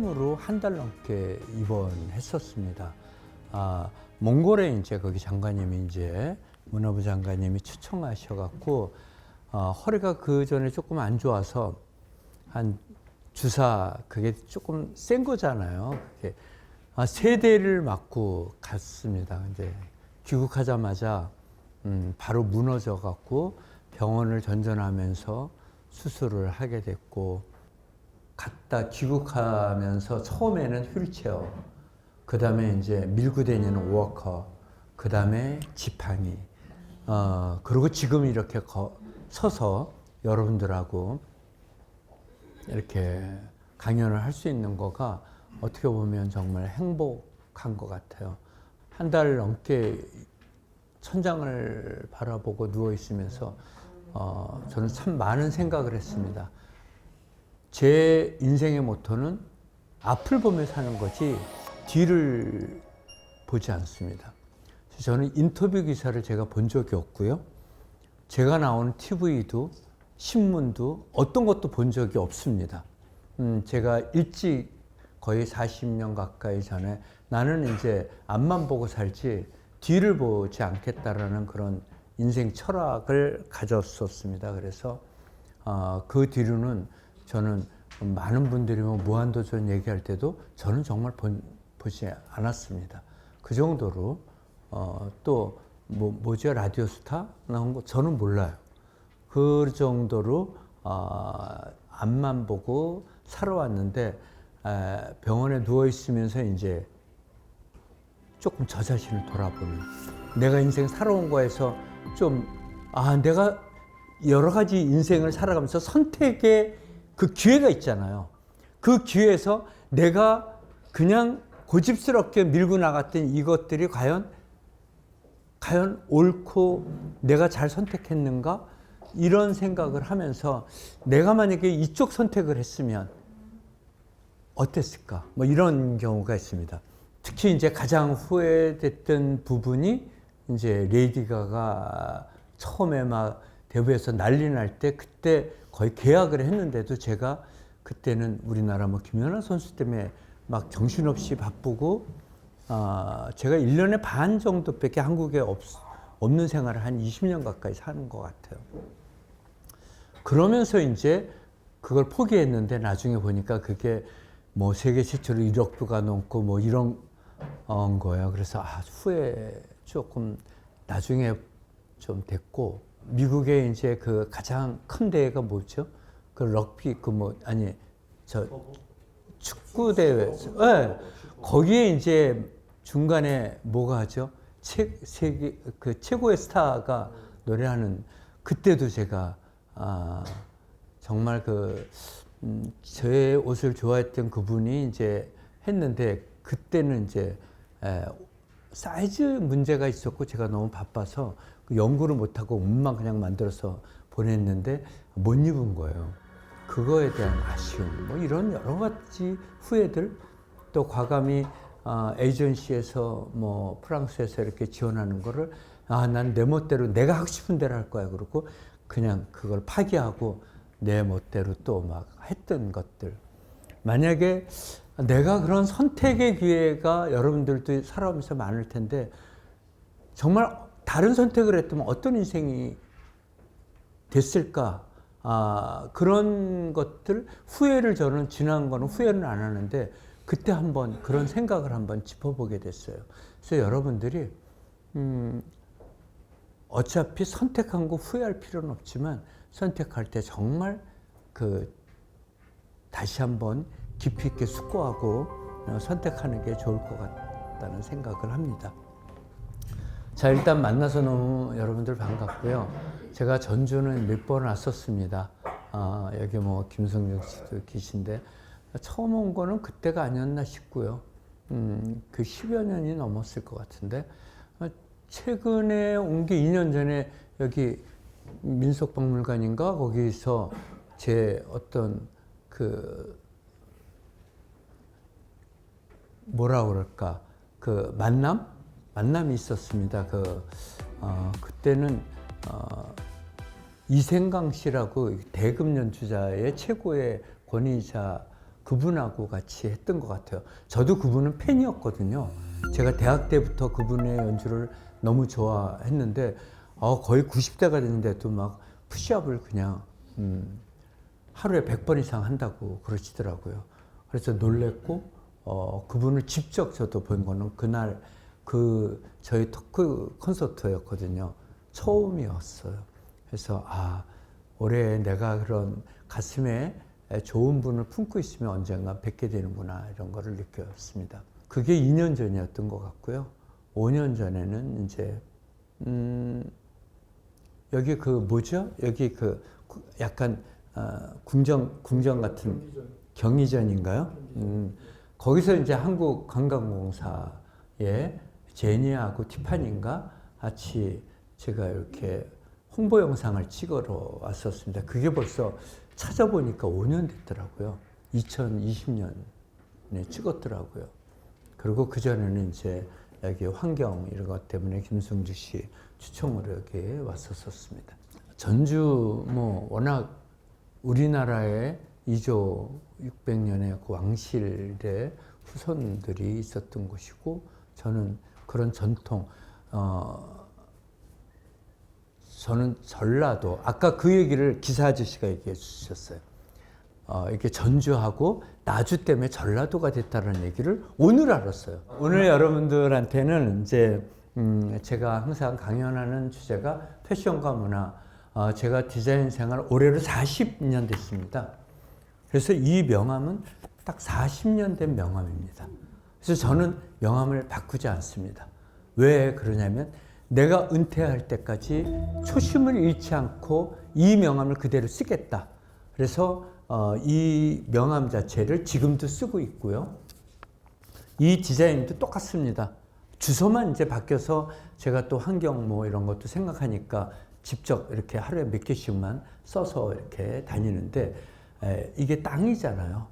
처음으로 한 달 넘게 입원했었습니다. 몽골에 이제 거기 장관님이 이제 문화부 장관님이 추청하셔갖고 허리가 그 전에 조금 안 좋아서 한 주사 그게 조금 센 거잖아요. 그게 3대를 맞고 갔습니다. 이제 귀국하자마자 바로 무너져갖고 병원을 전전하면서 수술을 하게 됐고, 갔다 귀국하면서 처음에는 휠체어, 그 다음에 이제 밀고 다니는 워커, 그 다음에 지팡이, 그리고 지금 이렇게 서서 여러분들하고 이렇게 강연을 할 수 있는 거가 어떻게 보면 정말 행복한 것 같아요. 한 달 넘게 천장을 바라보고 누워 있으면서 저는 참 많은 생각을 했습니다. 제 인생의 모토는 앞을 보며 사는 거지 뒤를 보지 않습니다. 저는 인터뷰 기사를 제가 본 적이 없고요. 제가 나오는 TV도 신문도 어떤 것도 본 적이 없습니다. 제가 일찍 거의 40년 가까이 전에 나는 이제 앞만 보고 살지 뒤를 보지 않겠다라는 그런 인생 철학을 가졌었습니다. 그래서 그 뒤로는 저는 많은 분들이 무한도전 얘기할 때도 저는 정말 보지 않았습니다. 그 정도로 또 뭐죠? 라디오스타 나온 거 저는 몰라요. 그 정도로 앞만 보고 살아왔는데 병원에 누워 있으면서 이제 조금 저 자신을 돌아보는, 내가 인생 살아온 거에서 좀 내가 여러 가지 인생을 살아가면서 선택의 그 기회가 있잖아요. 그 기회에서 내가 그냥 고집스럽게 밀고 나갔던 이것들이 과연 옳고 내가 잘 선택했는가? 이런 생각을 하면서 내가 만약에 이쪽 선택을 했으면 어땠을까? 뭐 이런 경우가 있습니다. 특히 이제 가장 후회됐던 부분이 이제 레이디 가가 처음에 막 대부에서 난리 날 때, 그때 거의 계약을 했는데도 제가 그때는 우리나라 김연아 선수 때문에 막 정신없이 바쁘고 제가 1년에 반 정도밖에 한국에 없는 생활을 한 20년 가까이 사는 것 같아요. 그러면서 이제 그걸 포기했는데 나중에 보니까 그게 세계 최초로 1억 부가 넘고 이런 거예요. 그래서 후회 조금 나중에 좀 됐고, 미국의 이제 그 가장 큰 대회가 뭐죠? 그 럭비 축구 대회. 네. 거기에 이제 중간에 뭐가 하죠? 세계 그 최고의 스타가 노래하는, 그때도 제가 정말 저의 옷을 좋아했던 그분이 이제 했는데, 그때는 이제 사이즈 문제가 있었고 제가 너무 바빠서 연구를 못하고 옷만 그냥 만들어서 보냈는데 못 입은 거예요. 그거에 대한 아쉬움, 이런 여러 가지 후회들, 또 과감히 에이전시에서 프랑스에서 이렇게 지원하는 거를 난 내 멋대로 내가 하고 싶은 대로 할 거야 그러고 그냥 그걸 파기하고 내 멋대로 또 막 했던 것들. 만약에 내가 그런 선택의 기회가 여러분들도 살아오면서 많을 텐데, 정말 다른 선택을 했다면 어떤 인생이 됐을까? 그런 것들, 후회를 저는 지난 거는 후회는 안 하는데 그때 한번 그런 생각을 한번 짚어보게 됐어요. 그래서 여러분들이 어차피 선택한 거 후회할 필요는 없지만 선택할 때 정말 다시 한번 깊이 있게 숙고하고 선택하는 게 좋을 것 같다는 생각을 합니다. 자, 일단 만나서 너무 여러분들 반갑고요. 제가 전주는 몇 번 왔었습니다. 여기 김성중 씨도 계신데 처음 온 거는 그때가 아니었나 싶고요. 그 10여 년이 넘었을 것 같은데, 최근에 온 게 2년 전에 여기 민속박물관인가 거기서 제 어떤 뭐라 그럴까, 만남이 있었습니다. 그때는 이생강 씨라고 대금 연주자의 최고의 권위자 그분하고 같이 했던 것 같아요. 저도 그분은 팬이었거든요. 제가 대학 때부터 그분의 연주를 너무 좋아했는데 거의 90대가 됐는데도 막 푸시업을 그냥 하루에 100번 이상 한다고 그러시더라고요. 그래서 놀랬고 그분을 직접 저도 본 거는 그날 저희 토크 콘서트였거든요. 처음이었어요. 그래서 올해 내가 그런 가슴에 좋은 분을 품고 있으면 언젠가 뵙게 되는구나 이런 거를 느꼈습니다. 그게 2년 전이었던 것 같고요. 5년 전에는 이제 여기 뭐죠? 여기 약간 궁전 같은 경의전인가요? 거기서 이제 한국관광공사에 제니하고 티파니인가 같이 제가 이렇게 홍보 영상을 찍으러 왔었습니다. 그게 벌써 찾아보니까 5년 됐더라고요. 2020년에 찍었더라고요. 그리고 그전에는 이제 여기 환경 이런 것 때문에 김승주 씨 추천으로 여기 왔었습니다. 전주 워낙 우리나라의 2조 600년의 그 왕실의 후손들이 있었던 곳이고 저는 그런 전통 저는 전라도 아까 그 얘기를 기사 아저씨가 얘기해 주셨어요. 이렇게 전주하고 나주 때문에 전라도가 됐다는 얘기를 오늘 알았어요. 오늘 여러분들한테는 이제 제가 항상 강연하는 주제가 패션과 문화. 제가 디자인 생활 올해로 40년 됐습니다. 그래서 이 명함은 딱 40년 된 명함입니다. 그래서 저는 명함을 바꾸지 않습니다. 왜 그러냐면 내가 은퇴할 때까지 초심을 잃지 않고 이 명함을 그대로 쓰겠다. 그래서 이 명함 자체를 지금도 쓰고 있고요. 이 디자인도 똑같습니다. 주소만 이제 바뀌어서 제가 또 환경 이런 것도 생각하니까 직접 이렇게 하루에 몇 개씩만 써서 이렇게 다니는데 이게 땅이잖아요.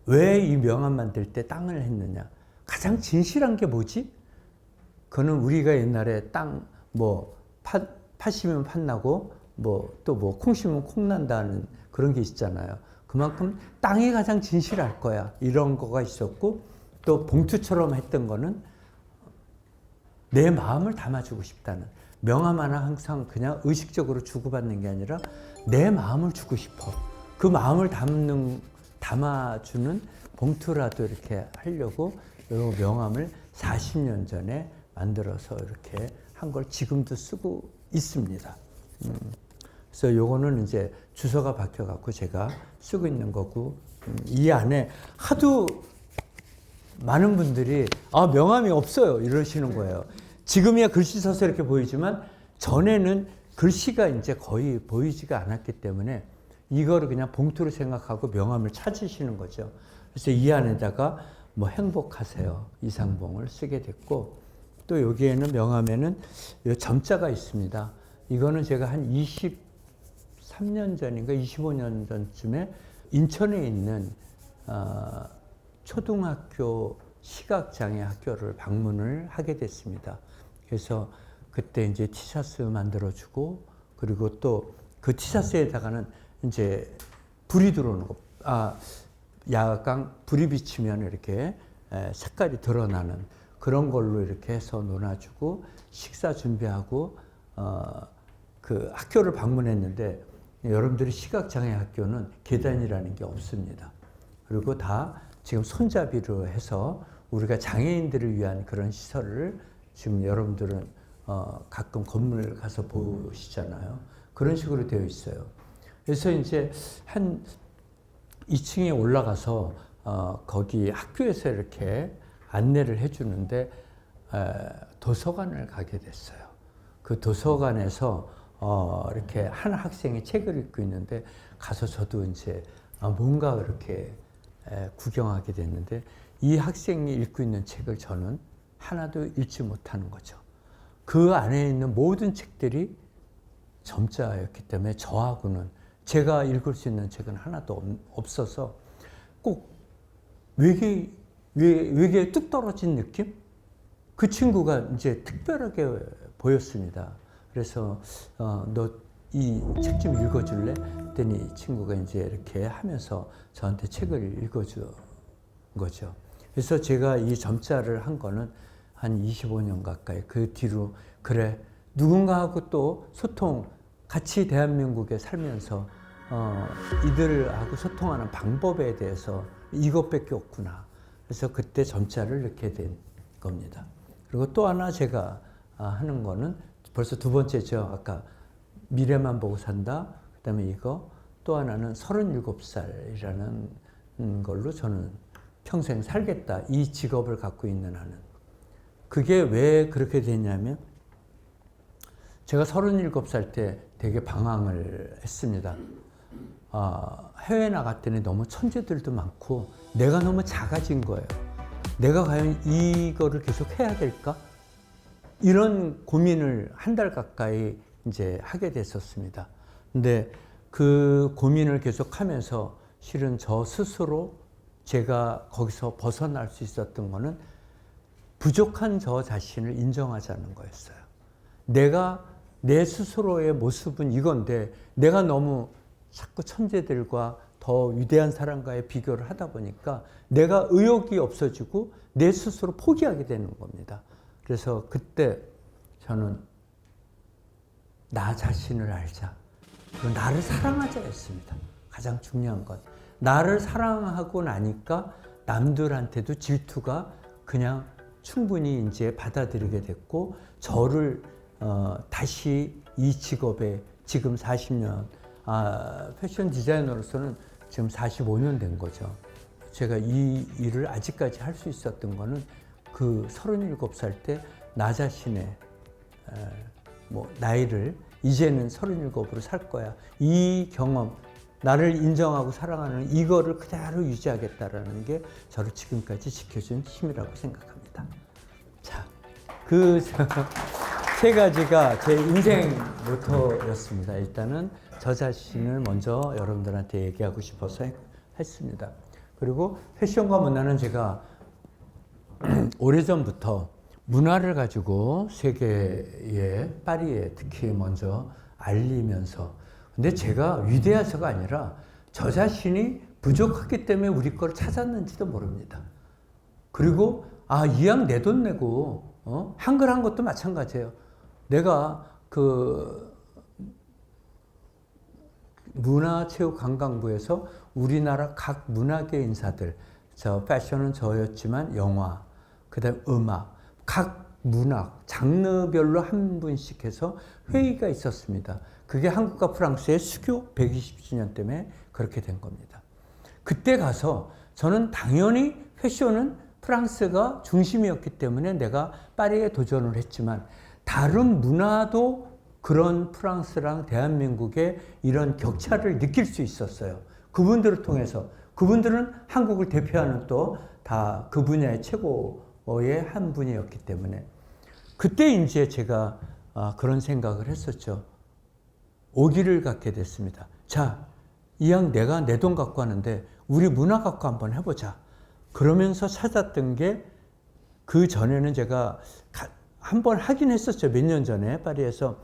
왜 이 명함 만들 때 땅을 했느냐? 가장 진실한 게 뭐지? 그거는 우리가 옛날에 땅 팥 심으면 팥 나고 또 콩 심으면 콩 난다는 그런 게 있잖아요. 그만큼 땅이 가장 진실할 거야. 이런 거가 있었고 또 봉투처럼 했던 거는 내 마음을 담아주고 싶다는 명함 하나 항상 그냥 의식적으로 주고받는 게 아니라 내 마음을 주고 싶어. 그 마음을 담아주는 봉투라도 이렇게 하려고 이 명함을 40년 전에 만들어서 이렇게 한 걸 지금도 쓰고 있습니다. 그래서 요거는 이제 주소가 바뀌어갖고 제가 쓰고 있는 거고 이 안에 하도 많은 분들이 명함이 없어요 이러시는 거예요. 지금이야 글씨 써서 이렇게 보이지만 전에는 글씨가 이제 거의 보이지가 않았기 때문에 이거를 그냥 봉투로 생각하고 명함을 찾으시는 거죠. 그래서 이 안에다가 행복하세요 이상봉을 쓰게 됐고 또 여기에는 명함에는 점자가 있습니다. 이거는 제가 한 23년 전인가 25년 전쯤에 인천에 있는 초등학교 시각장애 학교를 방문을 하게 됐습니다. 그래서 그때 이제 티셔츠 만들어주고 그리고 또 그 티셔츠에다가는 이제 불이 들어오는 거, 야광 불이 비치면 이렇게 색깔이 드러나는 그런 걸로 이렇게 해서 논아주고 식사 준비하고 그 학교를 방문했는데 여러분들이 시각장애 학교는 계단이라는 게 없습니다. 그리고 다 지금 손잡이로 해서 우리가 장애인들을 위한 그런 시설을 지금 여러분들은 가끔 건물 가서 보시잖아요. 그런 식으로 되어 있어요. 그래서 이제 한 2층에 올라가서 거기 학교에서 이렇게 안내를 해주는데 도서관을 가게 됐어요. 그 도서관에서 이렇게 한 학생이 책을 읽고 있는데 가서 저도 이제 뭔가 이렇게 구경하게 됐는데 이 학생이 읽고 있는 책을 저는 하나도 읽지 못하는 거죠. 그 안에 있는 모든 책들이 점자였기 때문에 저하고는 제가 읽을 수 있는 책은 하나도 없어서 꼭 외계에 뚝 떨어진 느낌? 그 친구가 이제 특별하게 보였습니다. 그래서 너 이 책 좀 읽어줄래? 그랬더니 이 친구가 이제 이렇게 하면서 저한테 책을 읽어준 거죠. 그래서 제가 이 점자를 한 거는 한 25년 가까이. 그 뒤로 그래, 누군가하고 또 소통, 같이 대한민국에 살면서 이들하고 소통하는 방법에 대해서 이것밖에 없구나. 그래서 그때 점자를 넣게 된 겁니다. 그리고 또 하나 제가 하는 거는 벌써 두 번째죠. 아까 미래만 보고 산다. 그 다음에 이거. 또 하나는 37살이라는 걸로 저는 평생 살겠다. 이 직업을 갖고 있는 한은. 그게 왜 그렇게 됐냐면 제가 37살 때 되게 방황을 했습니다. 해외 나갔더니 너무 천재들도 많고 내가 너무 작아진 거예요. 내가 과연 이거를 계속 해야 될까? 이런 고민을 한 달 가까이 이제 하게 됐었습니다. 근데 그 고민을 계속 하면서 실은 저 스스로 제가 거기서 벗어날 수 있었던 거는 부족한 저 자신을 인정하자는 거였어요. 내가 내 스스로의 모습은 이건데 내가 너무 자꾸 천재들과 더 위대한 사람과의 비교를 하다 보니까 내가 의욕이 없어지고 내 스스로 포기하게 되는 겁니다. 그래서 그때 저는 나 자신을 알자. 그리고 나를 사랑하자였습니다. 가장 중요한 건. 나를 사랑하고 나니까 남들한테도 질투가 그냥 충분히 이제 받아들이게 됐고 저를 다시 이 직업에 지금 40년 패션 디자이너로서는 지금 45년 된 거죠. 제가 이 일을 아직까지 할 수 있었던 거는 그 37살 때 나 자신의 나이를 이제는 37으로 살 거야. 이 경험, 나를 인정하고 사랑하는 이거를 그대로 유지하겠다라는 게 저를 지금까지 지켜준 힘이라고 생각합니다. 자, 그 세 가지가 제 인생 모토였습니다. 일단은 저 자신을 먼저 여러분들한테 얘기하고 싶어서 했습니다. 그리고 패션과 문화는 제가 오래전부터 문화를 가지고 세계에 파리에 특히 먼저 알리면서 근데 제가 위대해서가 아니라 저 자신이 부족하기 때문에 우리 걸 찾았는지도 모릅니다. 그리고 이왕 내 돈 내고 한글 한 것도 마찬가지예요. 내가 그 문화체육관광부에서 우리나라 각 문화계 인사들, 저 패션은 저였지만 영화, 그다음 음악, 각 문학 장르별로 한 분씩 해서 회의가 있었습니다. 그게 한국과 프랑스의 수교 120주년 때문에 그렇게 된 겁니다. 그때 가서 저는 당연히 패션은 프랑스가 중심이었기 때문에 내가 파리에 도전을 했지만 다른 문화도 그런 프랑스랑 대한민국의 이런 격차를 느낄 수 있었어요. 그분들을 통해서. 그분들은 한국을 대표하는 또 다 그 분야의 최고의 한 분이었기 때문에 그때 이제 제가 그런 생각을 했었죠. 오기를 갖게 됐습니다. 자, 이왕 내가 내 돈 갖고 하는데 우리 문화 갖고 한번 해보자. 그러면서 찾았던 게 그 전에는 제가 한번 하긴 했었죠. 몇 년 전에 파리에서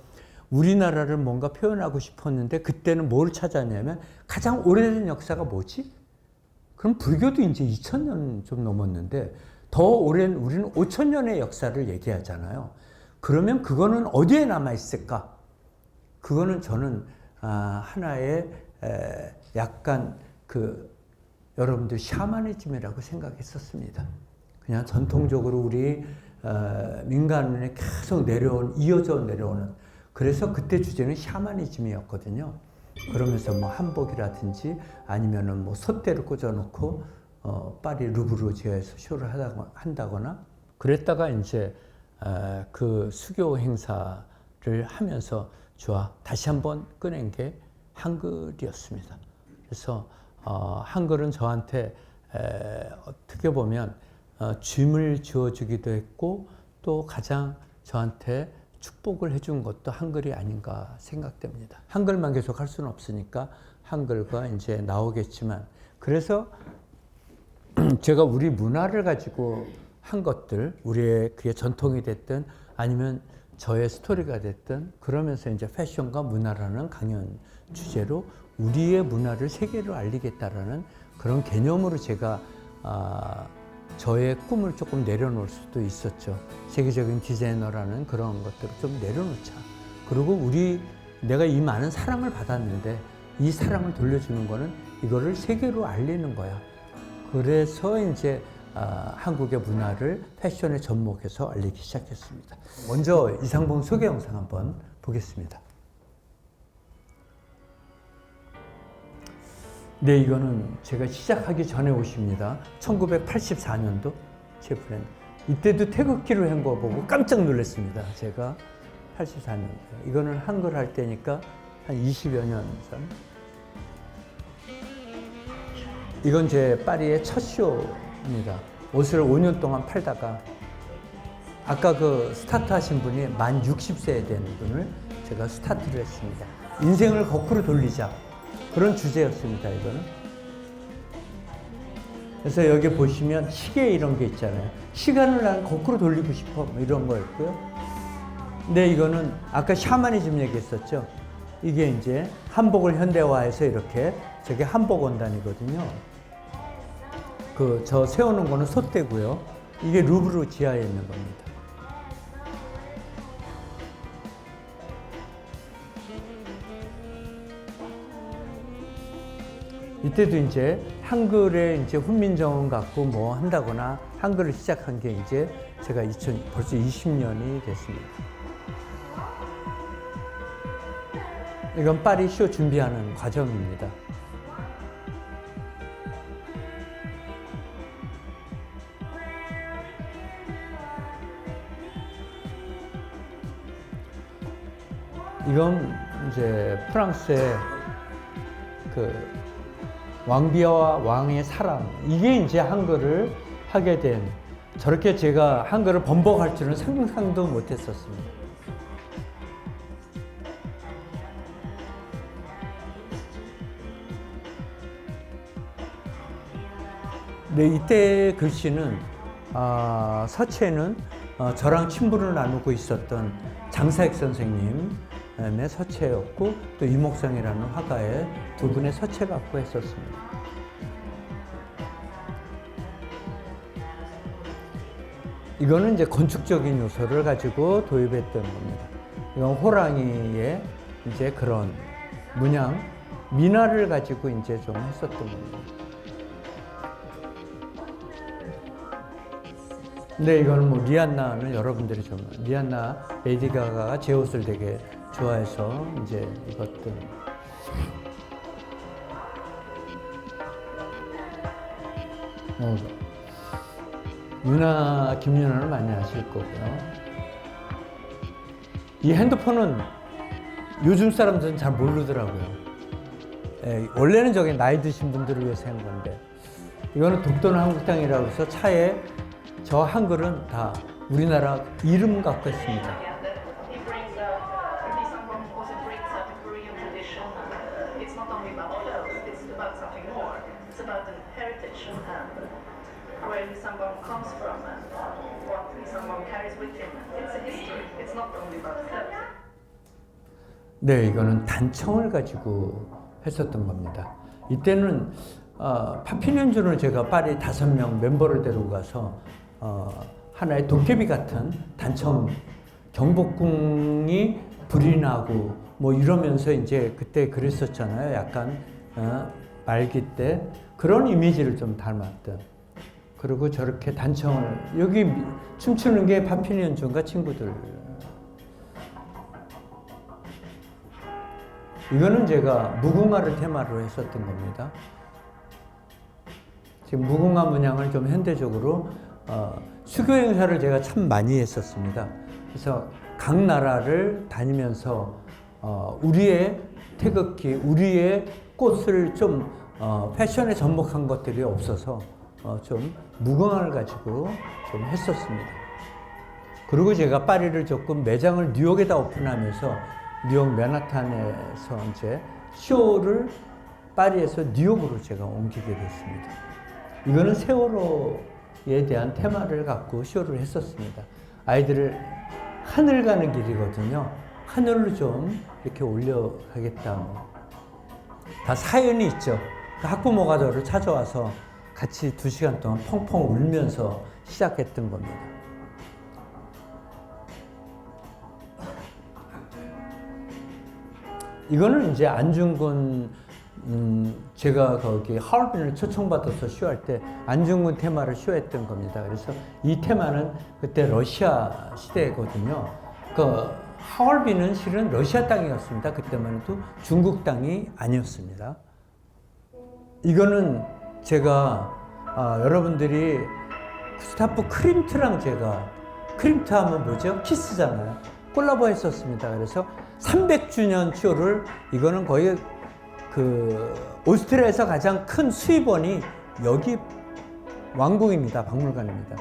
우리나라를 뭔가 표현하고 싶었는데 그때는 뭘 찾았냐면 가장 오래된 역사가 뭐지? 그럼 불교도 이제 2000년 좀 넘었는데 더 오랜 우리는 5000년의 역사를 얘기하잖아요. 그러면 그거는 어디에 남아 있을까? 그거는 저는 하나의 약간 여러분들 샤머니즘이라고 생각했었습니다. 그냥 전통적으로 우리 민간에 계속 이어져 내려오는 그래서 그때 주제는 샤머니즘이었거든요. 그러면서 뭐 한복이라든지 아니면은 뭐 솥대를 꽂아놓고 파리 루브르지에서 쇼를 한다거나 그랬다가 이제 그 수교 행사를 하면서 좋아 다시 한번 꺼낸 게 한글이었습니다. 그래서 한글은 저한테 어떻게 보면 쉼을 지어주기도 했고 또 가장 저한테 축복을 해준 것도 한글이 아닌가 생각됩니다. 한글만 계속 할 수는 없으니까 한글과 이제 나오겠지만 그래서 제가 우리 문화를 가지고 한 것들, 우리의 그게 전통이 됐든 아니면 저의 스토리가 됐든 그러면서 이제 패션과 문화라는 강연 주제로 우리의 문화를 세계로 알리겠다라는 그런 개념으로 제가 저의 꿈을 조금 내려놓을 수도 있었죠. 세계적인 디자이너라는 그런 것들을 좀 내려놓자. 그리고 내가 이 많은 사랑을 받았는데 이 사랑을 돌려주는 거는 이거를 세계로 알리는 거야. 그래서 이제 한국의 문화를 패션에 접목해서 알리기 시작했습니다. 먼저 이상봉 소개 영상 한번 보겠습니다. 네, 이거는 제가 시작하기 전에 옷입니다. 1984년도 제 브랜드. 이때도 태극기로 한 거 보고 깜짝 놀랐습니다. 제가 84년도. 이거는 한글 할 때니까 한 20여 년 전. 이건 제 파리의 첫 쇼입니다. 옷을 5년 동안 팔다가 아까 그 스타트 하신 분이 만 60세 된 분을 제가 스타트를 했습니다. 인생을 거꾸로 돌리자. 그런 주제였습니다, 이거는. 그래서 여기 보시면 시계 이런 게 있잖아요. 시간을 난 거꾸로 돌리고 싶어. 뭐 이런 거였고요. 근데 이거는 아까 샤머니즘 얘기했었죠. 이게 이제 한복을 현대화해서 이렇게 저게 한복 원단이거든요. 저 세워놓은 거는 솥대고요. 이게 루브르 지하에 있는 겁니다. 이때도 이제 한글에 이제 훈민정음 갖고 뭐 한다거나 한글을 시작한 게 이제 제가 벌써 20년이 됐습니다. 이건 파리 쇼 준비하는 과정입니다. 이건 이제 프랑스의 왕비와 왕의 사랑, 이게 이제 한글을 하게 된, 저렇게 제가 한글을 번복할 줄은 상상도 못 했었습니다. 네, 이때 글씨는, 서체는 저랑 친분을 나누고 있었던 장사익 선생님의 서체였고, 또 이목성이라는 화가의 두 분의 서체 갖고 했었습니다. 이거는 이제 건축적인 요소를 가지고 도입했던 겁니다. 이건 호랑이의 이제 그런 문양, 민화를 가지고 이제 좀 했었던 겁니다. 근데 이거는 뭐 리안나는 여러분들이 좀, 리안나 레이디 가가가 제 옷을 되게 좋아해서 이제 이것들. 김유나를 많이 아실 거고요. 이 핸드폰은 요즘 사람들은 잘 모르더라고요. 원래는 저게 나이 드신 분들을 위해서 한 건데, 이거는 독도는 한국땅이라고 해서 차에 저 한글은 다 우리나라 이름 갖고 있습니다. 네, 이거는 단청을 가지고 했었던 겁니다. 이때는 파피니언주를 제가 파리 5명 멤버를 데리고 가서 하나의 도깨비 같은 단청, 경복궁이 불이 나고 뭐 이러면서 이제 그때 그랬었잖아요. 약간 말기 때 그런 이미지를 좀 닮았던. 그리고 저렇게 단청을, 여기 춤추는 게 파피니언주인가 친구들. 이거는 제가 무궁화를 테마로 했었던 겁니다. 지금 무궁화 문양을 좀 현대적으로 수교 행사를 제가 참 많이 했었습니다. 그래서 각 나라를 다니면서 우리의 태극기, 우리의 꽃을 좀 패션에 접목한 것들이 없어서 좀 무궁화를 가지고 좀 했었습니다. 그리고 제가 파리를 조금 매장을 뉴욕에다 오픈하면서 뉴욕 맨하탄에서 이제 쇼를 파리에서 뉴욕으로 제가 옮기게 됐습니다. 이거는 세월호에 대한 테마를 갖고 쇼를 했었습니다. 아이들을 하늘 가는 길이거든요. 하늘로 좀 이렇게 올려가겠다. 다 사연이 있죠. 학부모가 저를 찾아와서 같이 2시간 동안 펑펑 울면서 시작했던 겁니다. 이거는 이제 안중근, 제가 거기 하얼빈을 초청받아서 쇼할 때 안중근 테마를 쇼했던 겁니다. 그래서 이 테마는 그때 러시아 시대거든요. 그 하얼빈은 실은 러시아 땅이었습니다. 그때만 해도 중국 땅이 아니었습니다. 이거는 제가 여러분들이 구스타프 크림트랑 제가, 크림트 하면 뭐죠? 키스잖아요. 콜라보 했었습니다. 그래서 300주년 쇼를, 이거는 거의 그 오스트리아에서 가장 큰 수입원이 여기 왕궁입니다. 박물관입니다.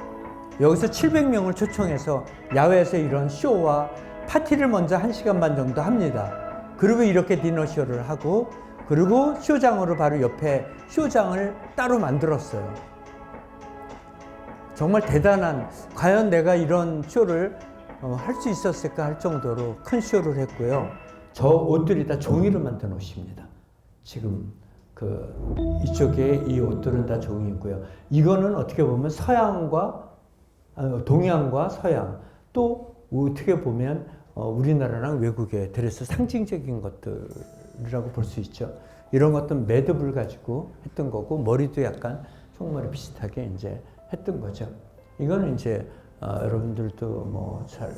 여기서 700명을 초청해서 야외에서 이런 쇼와 파티를 먼저 1시간 반 정도 합니다. 그리고 이렇게 디너쇼를 하고, 그리고 쇼장으로 바로 옆에 쇼장을 따로 만들었어요. 정말 대단한, 과연 내가 이런 쇼를 할 수 있었을까 할 정도로 큰 쇼를 했고요. 저 옷들이 다 종이로 만든 옷입니다. 지금 이쪽에 이 옷들은 다 종이고요. 이거는 어떻게 보면 서양과 동양과 서양, 또 어떻게 보면 우리나라랑 외국의 드레스 상징적인 것들이라고 볼 수 있죠. 이런 것들은 매듭을 가지고 했던 거고, 머리도 약간 속머리 비슷하게 이제 했던 거죠. 이거는 이제 여러분들도 뭐 잘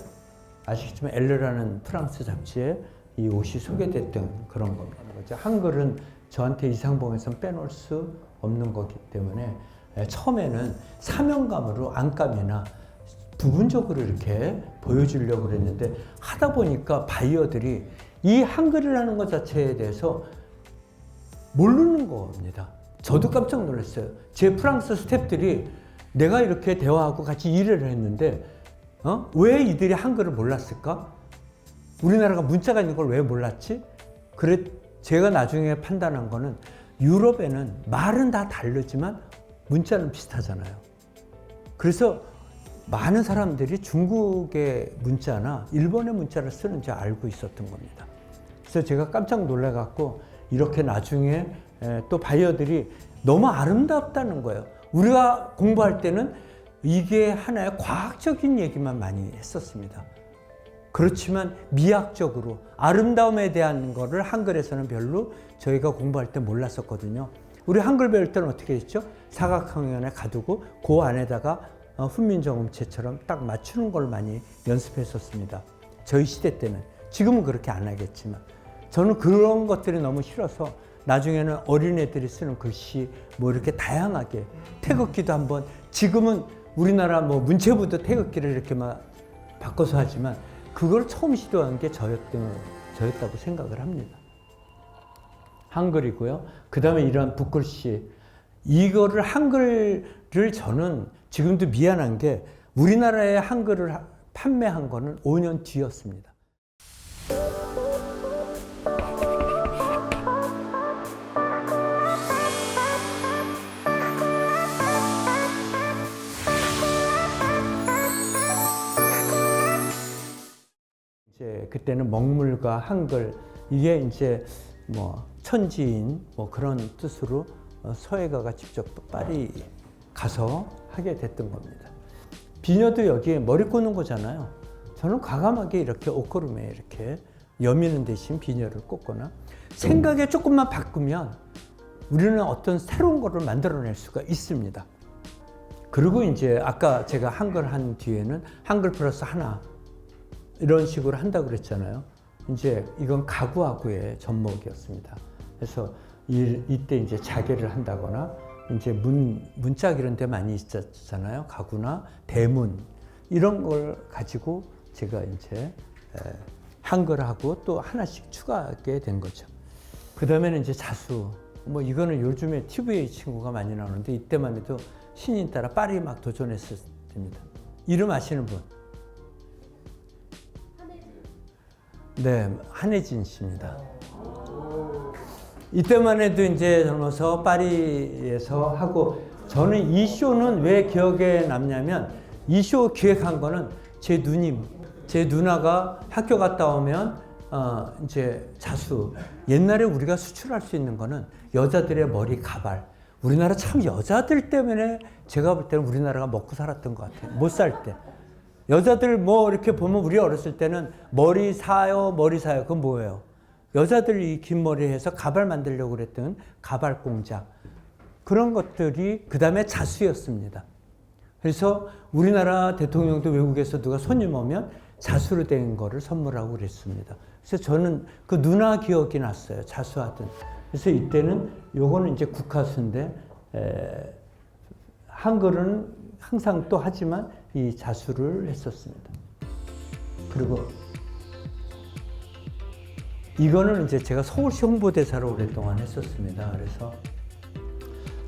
아시겠지만 엘레라는 프랑스 잡지에 이 옷이 소개됐던 그런 겁니다. 한글은 저한테 이상봉에선 빼놓을 수 없는 거기 때문에 처음에는 사명감으로 안감이나 부분적으로 이렇게 보여주려고 그랬는데, 하다 보니까 바이어들이 이 한글이라는 것 자체에 대해서 모르는 겁니다. 저도 깜짝 놀랐어요. 제 프랑스 스태프들이 내가 이렇게 대화하고 같이 일을 했는데 왜 이들이 한글을 몰랐을까? 우리나라가 문자가 있는 걸 왜 몰랐지? 그래, 제가 나중에 판단한 거는 유럽에는 말은 다 다르지만 문자는 비슷하잖아요. 그래서 많은 사람들이 중국의 문자나 일본의 문자를 쓰는지 알고 있었던 겁니다. 그래서 제가 깜짝 놀라갖고, 이렇게 나중에 또 바이어들이 너무 아름답다는 거예요. 우리가 공부할 때는 이게 하나의 과학적인 얘기만 많이 했었습니다. 그렇지만 미학적으로 아름다움에 대한 거를 한글에서는 별로 저희가 공부할 때 몰랐었거든요. 우리 한글 배울 때는 어떻게 했죠? 사각형에 가두고 그 안에다가 훈민정음체처럼 딱 맞추는 걸 많이 연습했었습니다. 저희 시대 때는. 지금은 그렇게 안 하겠지만, 저는 그런 것들이 너무 싫어서 나중에는 어린애들이 쓰는 글씨 뭐 이렇게 다양하게, 태극기도 한번, 지금은 우리나라 뭐 문체부도 태극기를 이렇게 막 바꿔서 하지만 그걸 처음 시도한 게 저였다고 생각을 합니다. 한글이고요. 그 다음에 이런 붓글씨, 이거를 한글을 저는 지금도 미안한 게 우리나라에 한글을 판매한 거는 5년 뒤였습니다. 이제 그때는 먹물과 한글, 이게 이제 뭐 천지인 뭐 그런 뜻으로 서예가가 직접 파리 가서 하게 됐던 겁니다. 비녀도 여기에 머리 꽂는 거잖아요. 저는 과감하게 이렇게 옷걸음에 이렇게 여미는 대신 비녀를 꽂거나, 생각에 조금만 바꾸면 우리는 어떤 새로운 거를 만들어낼 수가 있습니다. 그리고 이제 아까 제가 한글 한 뒤에는 한글 플러스 하나 이런 식으로 한다고 그랬잖아요. 이제 이건 가구하고의 접목이었습니다. 그래서 이때 이제 자개를 한다거나, 이제 문짝 이런 데 많이 있었잖아요. 가구나 대문 이런 걸 가지고 제가 이제 한글하고 또 하나씩 추가하게 된 거죠. 그 다음에는 이제 자수. 뭐 이거는 요즘에 TV에 친구가 많이 나오는데, 이때만 해도 신인 따라 파리 막 도전했을 때입니다. 이름 아시는 분? 네, 한혜진 씨입니다. 이때만 해도 이제 젊어서 파리에서 하고, 저는 이 쇼는 왜 기억에 남냐면, 이 쇼 기획한 거는 제 누님, 제 누나가 학교 갔다 오면 이제 자수. 옛날에 우리가 수출할 수 있는 거는 여자들의 머리 가발. 우리나라 참 여자들 때문에 제가 볼 때는 우리나라가 먹고 살았던 것 같아요. 못 살 때. 여자들 뭐 이렇게 보면 우리 어렸을 때는 머리 사요, 머리 사요. 그건 뭐예요? 여자들이 긴 머리 해서 가발 만들려고 그랬던 가발 공장. 그런 것들이 그 다음에 자수였습니다. 그래서 우리나라 대통령도 외국에서 누가 손님 오면 자수로 된 거를 선물하고 그랬습니다. 그래서 저는 그 누나 기억이 났어요. 자수하던. 그래서 이때는 요거는 이제 국화수인데 한글은 항상 또 하지만 이 자수를 했었습니다. 그리고 이거는 이제 제가 서울시 홍보대사를 오랫동안 했었습니다. 그래서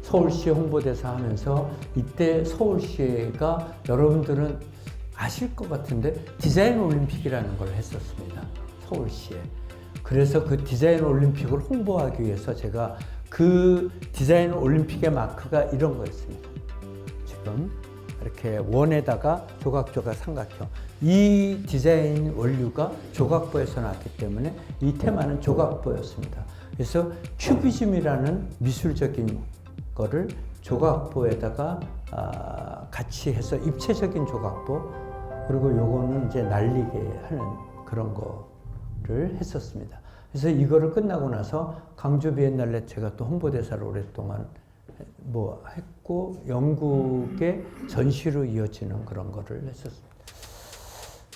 서울시 홍보대사 하면서 이때 서울시가 여러분들은 아실 것 같은데 디자인 올림픽이라는 걸 했었습니다. 서울시에. 그래서 그 디자인 올림픽을 홍보하기 위해서 제가 그 디자인 올림픽의 마크가 이런 거였습니다. 지금 이렇게 원에다가 조각조각 삼각형. 이 디자인 원류가 조각보에서 나왔기 때문에 이 테마는 조각보였습니다. 그래서 큐비즘이라는 미술적인 거를 조각보에다가 같이 해서 입체적인 조각보, 그리고 요거는 이제 날리게 하는 그런 거를 했었습니다. 그래서 이거를 끝나고 나서 광주 비엔날레 제가 또 홍보대사를 오랫동안 뭐 했고 영국의 전시로 이어지는 그런 거를 했었습니다.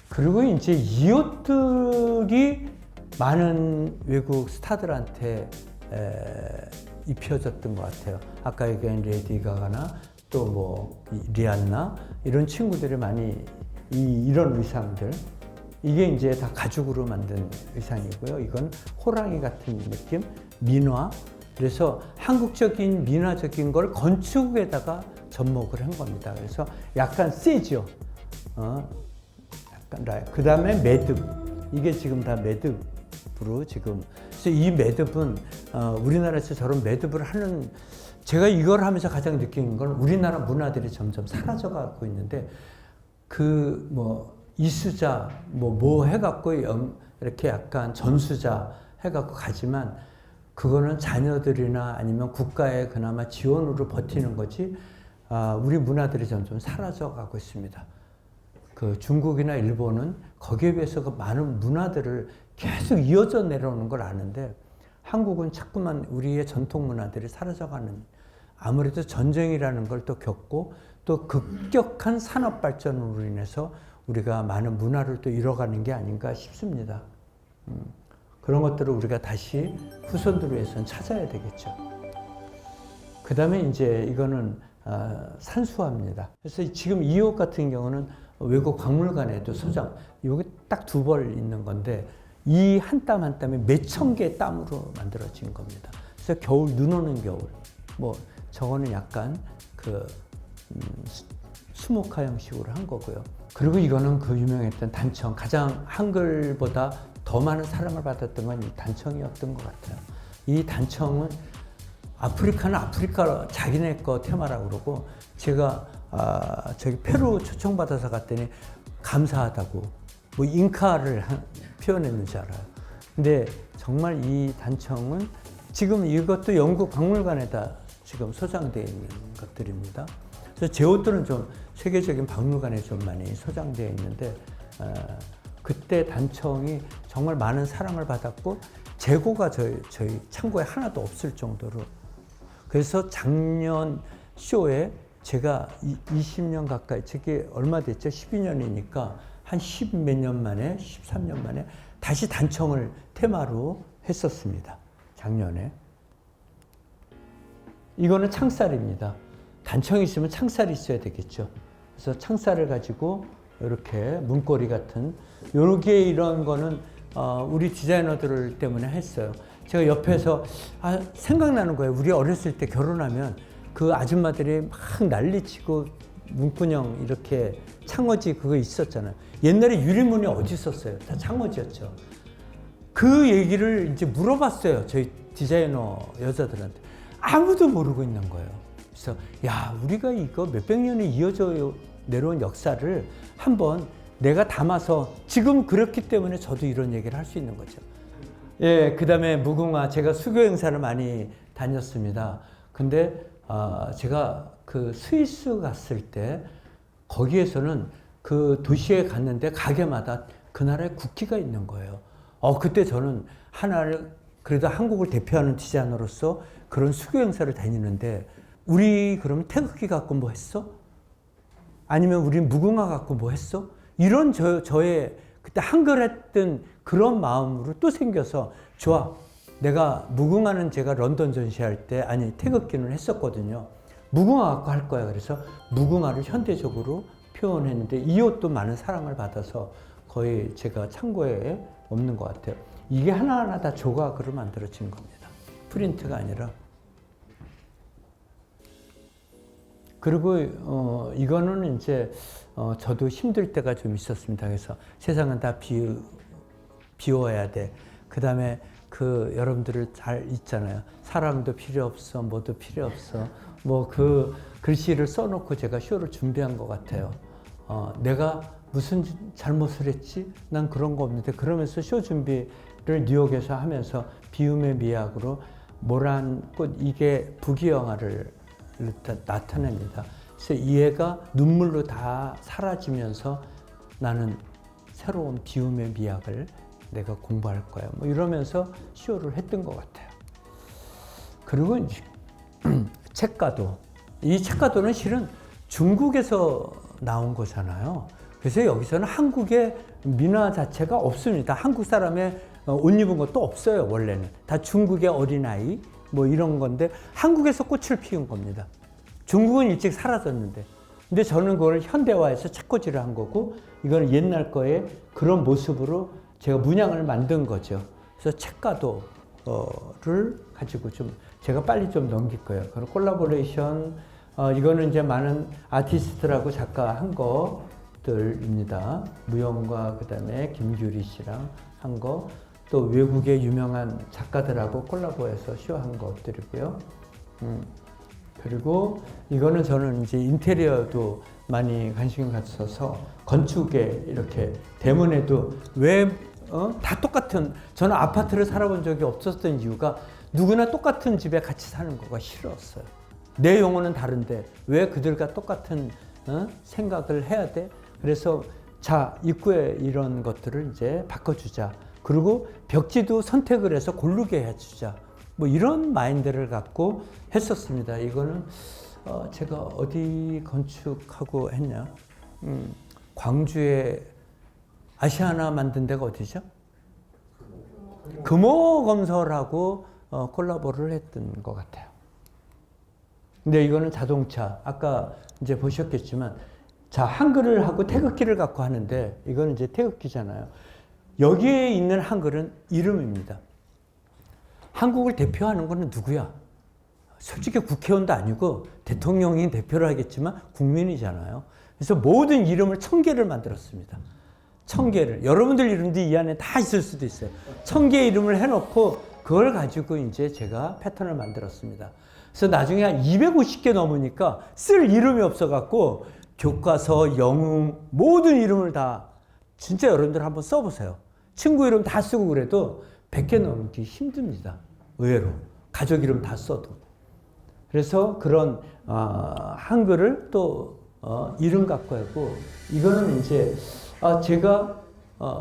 그리고 이제 이 옷들이 많은 외국 스타들한테 입혀졌던 것 같아요. 아까 얘기한 레이디 가가나 또 뭐 리안나 이런 친구들이 많이 이런 의상들, 이게 이제 다 가죽으로 만든 의상이고요. 이건 호랑이 같은 느낌, 민화. 그래서 한국적인 민화적인 걸 건축에다가 접목을 한 겁니다. 그래서 약간 세죠. 약간 라이. 그 다음에 매듭. 이게 지금 다 매듭으로 지금. 그래서 이 매듭은 우리나라에서 저런 매듭을 하는, 제가 이걸 하면서 가장 느끼는 건 우리나라 문화들이 점점 사라져가고 있는데, 그 뭐 이수자 뭐 해갖고 이렇게 약간 전수자 해갖고 가지만 그거는 자녀들이나 아니면 국가의 그나마 지원으로 버티는 거지, 우리 문화들이 점점 사라져가고 있습니다. 그 중국이나 일본은 거기에 비해서 그 많은 문화들을 계속 이어져 내려오는 걸 아는데, 한국은 자꾸만 우리의 전통 문화들이 사라져가는, 아무래도 전쟁이라는 걸 또 겪고 또 급격한 산업 발전으로 인해서 우리가 많은 문화를 또 잃어가는 게 아닌가 싶습니다. 그런 것들을 우리가 다시 후손들을 위해서는 찾아야 되겠죠. 그 다음에 이제 이거는 산수화입니다. 그래서 지금 이 옷 같은 경우는 외국 박물관에도 소장, 여기 딱 2벌 있는 건데 이 한 땀 한 땀이 몇천 개의 땀으로 만들어진 겁니다. 그래서 겨울, 눈 오는 겨울. 뭐 저거는 약간 그 수묵화 형식으로 한 거고요. 그리고 이거는 그 유명했던 단청, 가장 한글보다 더 많은 사랑을 받았던 건 이 단청이었던 것 같아요. 이 단청은 아프리카는 아프리카 자기네 거 테마라고 그러고, 제가 저기 페루 초청받아서 갔더니 감사하다고 뭐 잉카를 표현했는 줄 알아요. 근데 정말 이 단청은 지금 이것도 영국 박물관에다 지금 소장되어 있는 것들입니다. 그래서 제 옷들은 좀 세계적인 박물관에 좀 많이 소장되어 있는데, 그때 단청이 정말 많은 사랑을 받았고 재고가 저희 창고에 하나도 없을 정도로. 그래서 작년 쇼에 제가 20년 가까이, 저게 얼마 됐죠? 12년이니까 한 10 몇 년 만에, 13년 만에 다시 단청을 테마로 했었습니다. 작년에. 이거는 창살입니다. 단청이 있으면 창살이 있어야 되겠죠. 그래서 창살을 가지고 이렇게 문고리 같은, 요렇게 이런 거는 우리 디자이너들 때문에 했어요. 제가 옆에서 생각나는 거예요. 우리 어렸을 때 결혼하면 그 아줌마들이 막 난리치고 문구녕 이렇게 창어지 그거 있었잖아요. 옛날에 유리문이 어디 있었어요? 다 창어지였죠. 그 얘기를 이제 물어봤어요. 저희 디자이너 여자들한테. 아무도 모르고 있는 거예요. 그래서 야, 우리가 이거 몇백 년이 이어져 내려온 역사를 한번 내가 담아서 지금 그렇기 때문에 저도 이런 얘기를 할 수 있는 거죠. 예, 그 다음에 무궁화, 제가 수교 행사를 많이 다녔습니다. 근데 제가 그 스위스 갔을 때 거기에서는 그 도시에 갔는데 가게마다 그 나라의 국기가 있는 거예요. 그때 저는 하나를 그래도 한국을 대표하는 디자이너로서 그런 수교 행사를 다니는데 우리 그러면 태극기 갖고 뭐 했어? 아니면 우리 무궁화 갖고 뭐 했어? 이런 저의 그때 한글 했던 그런 마음으로 또 생겨서 좋아. 내가 무궁화는 제가 런던 전시할 때 태극기는 했었거든요. 무궁화 갖고 할 거야. 그래서 무궁화를 현대적으로 표현했는데 이 옷도 많은 사랑을 받아서 거의 제가 창고에 없는 것 같아요. 이게 하나하나 다 조각으로 만들어진 겁니다. 프린트가 아니라. 그리고 이거는 이제 저도 힘들 때가 좀 있었습니다. 그래서 세상은 다 비워야 돼. 그 다음에 여러분들을 잘 있잖아요. 사랑도 필요 없어, 뭐도 필요 없어. 뭐 그 글씨를 써놓고 제가 쇼를 준비한 것 같아요. 내가 무슨 잘못을 했지? 난 그런 거 없는데. 그러면서 쇼 준비를 뉴욕에서 하면서 비움의 미학으로 모란 꽃, 이게 부귀영화를 나타냅니다. 그래서 이 애가 눈물로 다 사라지면서 나는 새로운 비움의 미학을 내가 공부할 거야. 뭐 이러면서 쇼를 했던 것 같아요. 그리고 이제 책가도. 이 책가도는 실은 중국에서 나온 거잖아요. 그래서 여기서는 한국의 민화 자체가 없습니다. 한국 사람의 옷 입은 것도 없어요, 원래는. 다 중국의 어린아이, 뭐 이런 건데, 한국에서 꽃을 피운 겁니다. 중국은 일찍 사라졌는데. 근데 저는 그걸 현대화해서 책꽂이를 한 거고, 이거는 옛날 거에 그런 모습으로 제가 문양을 만든 거죠. 그래서 책가도를 가지고 제가 빨리 좀 넘길 거예요. 그리고 콜라보레이션, 이거는 이제 많은 아티스트라고 작가 한 것들입니다. 무용과 그 다음에 김규리 씨랑 한 거, 또 외국의 유명한 작가들하고 콜라보해서 쇼한 것들이고요. 그리고 이거는 저는 이제 인테리어도 많이 관심이 갔어서 건축에 이렇게 대문에도 다 똑같은, 저는 아파트를 살아본 적이 없었던 이유가 누구나 똑같은 집에 같이 사는 거가 싫었어요. 내 영혼은 다른데 왜 그들과 똑같은 생각을 해야 돼? 그래서 입구에 이런 것들을 이제 바꿔주자. 그리고 벽지도 선택을 해서 고르게 해주자. 뭐 이런 마인드를 갖고 했었습니다. 이거는 제가 어디 건축하고 했냐? 광주에 아시아나 만든 데가 어디죠? 금호건설하고 콜라보를 했던 것 같아요. 근데 이거는 자동차. 아까 이제 보셨겠지만, 한글을 하고 태극기를 갖고 하는데, 이거는 이제 태극기잖아요. 여기에 있는 한글은 이름입니다. 한국을 대표하는 거는 누구야? 솔직히 국회의원도 아니고 대통령이 대표를 하겠지만 국민이잖아요. 그래서 모든 이름을 1000개를 만들었습니다. 1000개를. 여러분들 이름도 이 안에 다 있을 수도 있어요. 1000개 이름을 해놓고 그걸 가지고 이제 제가 패턴을 만들었습니다. 그래서 나중에 한 250개 넘으니까 쓸 이름이 없어갖고 교과서, 영웅, 모든 이름을 다 진짜 여러분들 한번 써보세요. 친구 이름 다 쓰고 그래도 100개 넘기 힘듭니다. 의외로. 가족 이름 다 써도. 그래서 그런 한글을 또 이름 갖고 하고, 이거는 이제 제가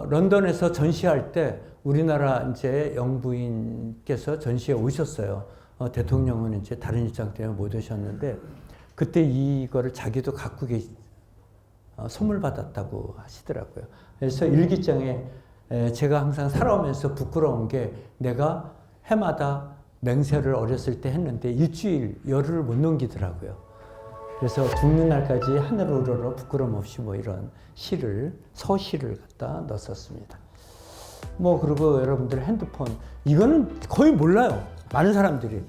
런던에서 전시할 때 우리나라 이제 영부인께서 전시에 오셨어요. 대통령은 이제 다른 일정 때문에 못 오셨는데, 그때 이거를 자기도 갖고 선물 받았다고 하시더라고요. 그래서 일기장에 제가 항상 살아오면서 부끄러운 게, 내가 해마다 맹세를 어렸을 때 했는데 일주일 열흘을 못 넘기더라고요. 그래서 죽는 날까지 하늘 우러러 부끄럼 없이 뭐 이런 서시를 갖다 넣었습니다. 뭐 그리고 여러분들 핸드폰, 이거는 거의 몰라요. 많은 사람들이.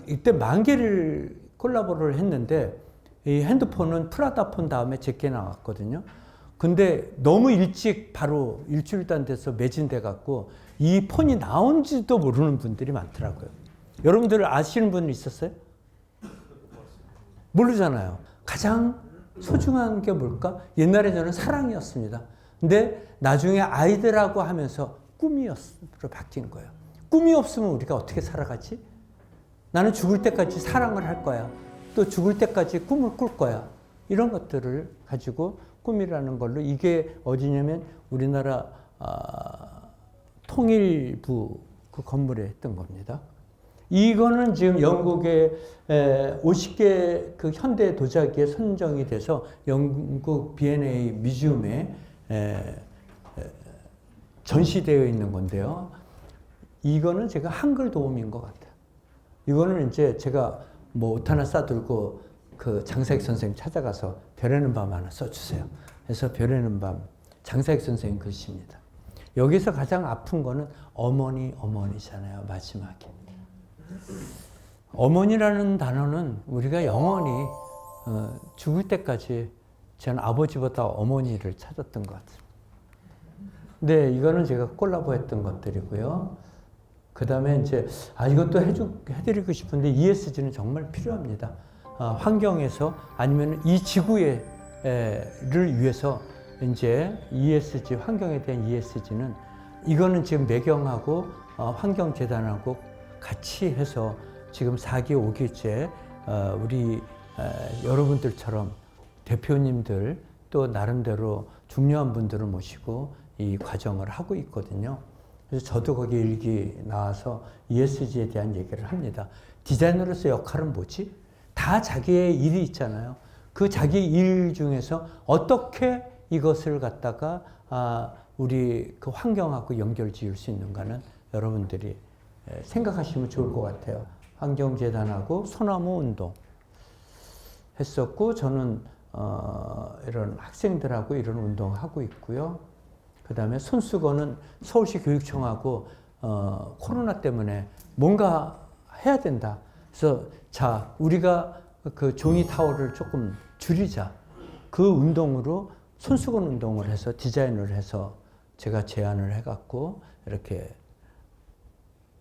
이때 10,000개를 콜라보를 했는데, 이 핸드폰은 프라다폰 다음에 제게 나왔거든요. 근데 너무 일찍 바로 일주일도 안 돼서 매진돼 갖고 이 폰이 나온지도 모르는 분들이 많더라고요. 여러분들 아시는 분 있었어요? 모르잖아요. 가장 소중한 게 뭘까? 옛날에 저는 사랑이었습니다. 근데 나중에 아이들하고 하면서 꿈이었으로 바뀐 거예요. 꿈이 없으면 우리가 어떻게 살아가지? 나는 죽을 때까지 사랑을 할 거야. 또 죽을 때까지 꿈을 꿀 거야. 이런 것들을 가지고 꿈이라는 걸로, 이게 어디냐면 우리나라 통일부 그 건물에 했던 겁니다. 이거는 지금 영국의 50개 그 현대 도자기에 선정이 돼서 영국 B&A 뮤지엄에 전시되어 있는 건데요. 이거는 제가 한글 도움인 것 같아요. 이거는 이제 제가 뭐 옷 하나 싸들고 그 장사익 선생님 찾아가서 별에는 밤 하나 써주세요. 그래서 별에는 밤 장사익 선생님 글씨입니다. 여기서 가장 아픈 거는 어머니잖아요. 마지막에. 어머니라는 단어는 우리가 영원히 죽을 때까지 저는 아버지보다 어머니를 찾았던 것 같아요. 네, 이거는 제가 콜라보 했던 것들이고요. 그 다음에 이제, 이것도 해드리고 싶은데 ESG는 정말 필요합니다. 환경에서 아니면 이 지구를 위해서 이제 ESG, 환경에 대한 ESG는 이거는 지금 매경하고 환경재단하고 같이 해서 지금 4기, 5기째 우리 여러분들처럼 대표님들 또 나름대로 중요한 분들을 모시고 이 과정을 하고 있거든요. 그래서 저도 거기 일기 나와서 ESG에 대한 얘기를 합니다. 디자이너로서 역할은 뭐지? 다 자기의 일이 있잖아요. 그 자기 일 중에서 어떻게 이것을 갖다가 우리 그 환경하고 연결 지을 수 있는가는 여러분들이 생각하시면 좋을 것 같아요. 환경재단하고 소나무 운동 했었고, 저는 이런 학생들하고 이런 운동하고 있고요. 그 다음에 손수건은 서울시 교육청하고 코로나 때문에 뭔가 해야 된다. 그래서 자, 우리가 그 종이 타월을 조금 줄이자. 그 운동으로 손수건 운동을 해서 디자인을 해서 제가 제안을 해갖고 이렇게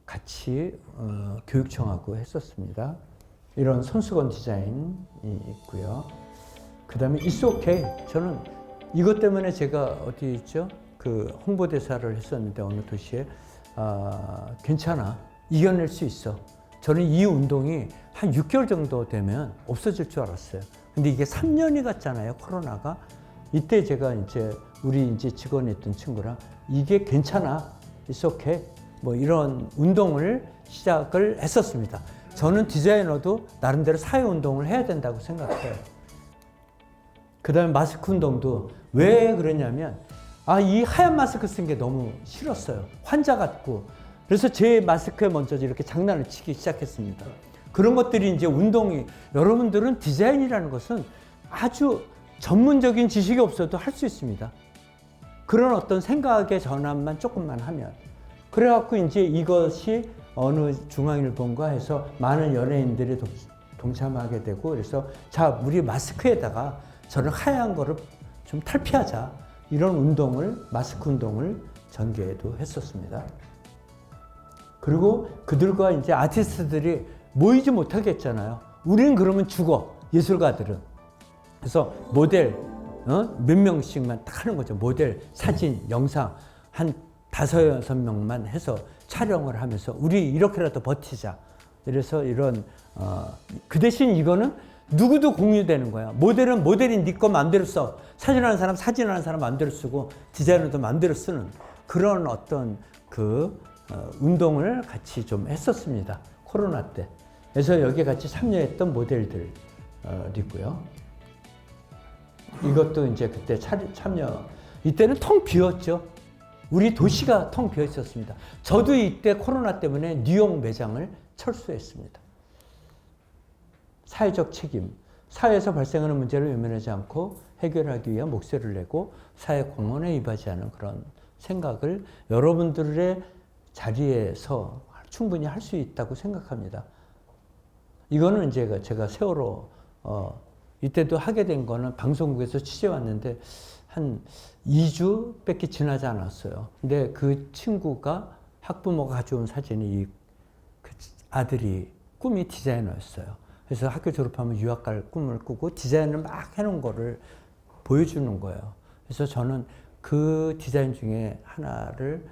같이 교육청하고 했었습니다. 이런 손수건 디자인이 있고요. 그 다음에 It's okay. 저는 이것 때문에 제가 어디 있죠? 그 홍보대사를 했었는데 어느 도시에 괜찮아. 이겨낼 수 있어. 저는 이 운동이 한 6개월 정도 되면 없어질 줄 알았어요. 근데 이게 3년이 갔잖아요, 코로나가. 이때 제가 이제 우리 이제 직원이 있던 친구랑 이게 괜찮아. It's okay. 뭐 이런 운동을 시작을 했었습니다. 저는 디자이너도 나름대로 사회운동을 해야 된다고 생각해요. 그 다음에 마스크 운동도 왜 그러냐면, 이 하얀 마스크 쓴 게 너무 싫었어요. 환자 같고. 그래서 제 마스크에 먼저 이렇게 장난을 치기 시작했습니다. 그런 것들이 이제 운동이, 여러분들은 디자인이라는 것은 아주 전문적인 지식이 없어도 할 수 있습니다. 그런 어떤 생각의 전환만 조금만 하면. 그래갖고 이제 이것이 어느 중앙일보인가 해서 많은 연예인들이 동참하게 되고, 그래서 자, 우리 마스크에다가 저는 하얀 거를 좀 탈피하자. 이런 운동을, 마스크 운동을 전개도 했었습니다. 그리고 그들과 이제 아티스트들이 모이지 못하겠잖아요. 우리는 그러면 죽어, 예술가들은. 그래서 모델, 몇 명씩만 딱 하는 거죠. 모델, 사진, 영상, 한 5, 6명만 해서 촬영을 하면서 우리 이렇게라도 버티자. 그래서 이런, 그 대신 이거는 누구도 공유되는 거야. 모델은 모델인 네 거 마음대로 써. 사진하는 사람 사진하는 사람 마음대로 쓰고, 디자이너도 마음대로 쓰는 그런 어떤 운동을 같이 좀 했었습니다. 코로나 때. 그래서 여기 같이 참여했던 모델들이고요. 이것도 이제 그때 참여, 이때는 텅 비었죠. 우리 도시가 텅 비어 있었습니다. 저도 이때 코로나 때문에 뉴욕 매장을 철수했습니다. 사회적 책임, 사회에서 발생하는 문제를 외면하지 않고 해결하기 위한 목소리를 내고 사회 공헌에 임하지않은 그런 생각을 여러분들의 자리에서 충분히 할 수 있다고 생각합니다. 이거는 이제 제가 세월호 이때도 하게 된 거는 방송국에서 취재 왔는데 한 2주밖에 지나지 않았어요. 근데 그 친구가 학부모가 가져온 사진이 그 아들이 꿈이 디자이너였어요. 그래서 학교 졸업하면 유학 갈 꿈을 꾸고 디자인을 막 해놓은 거를 보여주는 거예요. 그래서 저는 그 디자인 중에 하나를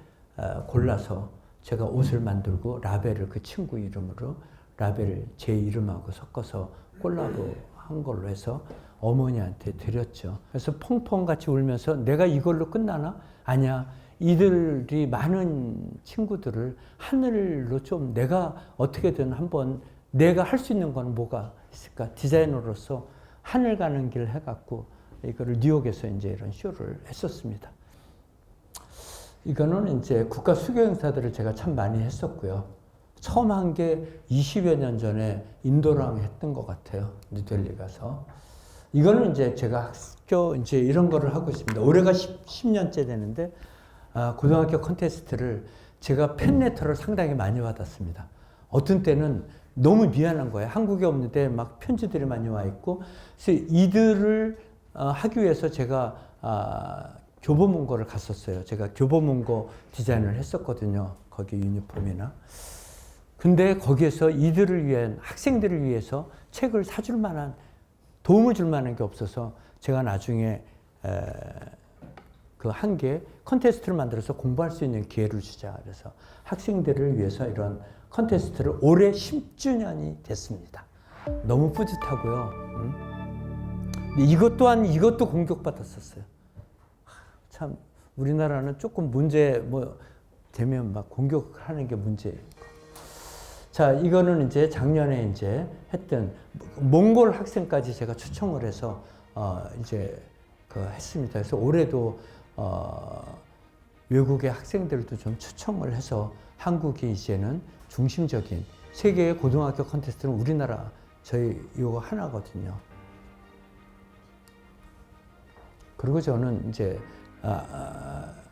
골라서 제가 옷을 만들고 라벨을 그 친구 이름으로 라벨을 제 이름하고 섞어서 콜라보 한 걸로 해서 어머니한테 드렸죠. 그래서 펑펑 같이 울면서 내가 이걸로 끝나나? 아니야. 이들이 많은 친구들을 하늘로 좀 내가 어떻게든 한번 내가 할 수 있는 건 뭐가 있을까? 디자이너로서 하늘 가는 길 해갖고 이거를 뉴욕에서 이제 이런 쇼를 했었습니다. 이거는 이제 국가 수교 행사들을 제가 참 많이 했었고요. 처음 한 게 20여 년 전에 인도랑 했던 것 같아요. 뉴델리 가서. 이거는 이제 제가 학교 이제 이런 거를 하고 있습니다. 올해가 10년째 되는데, 고등학교 콘테스트를 제가 팬레터를 상당히 많이 받았습니다. 어떤 때는 너무 미안한 거예요. 한국에 없는데 막 편지들이 많이 와 있고, 그래서 이들을 하기 위해서 제가 교보문고를 갔었어요. 제가 교보문고 디자인을 했었거든요. 거기 유니폼이나. 근데 거기에서 이들을 위한, 학생들을 위해서 책을 사줄 만한, 도움을 줄 만한 게 없어서 제가 나중에 그 한 개 컨테스트를 만들어서 공부할 수 있는 기회를 주자. 그래서 학생들을 위해서 이런 컨테스트를 올해 10주년이 됐습니다. 너무 뿌듯하고요. 근데 이것 또한 이것도 공격받았었어요. 참 우리나라는 조금 문제 뭐 되면 막 공격하는 게 문제예요. 자, 이거는 이제 작년에 이제 했던 몽골 학생까지 제가 초청을 해서 이제 했습니다. 그래서 올해도 외국의 학생들도 좀 초청을 해서 한국이 이제는 중심적인 세계의 고등학교 콘테스트는 우리나라 저희 이거 하나거든요. 그리고 저는 이제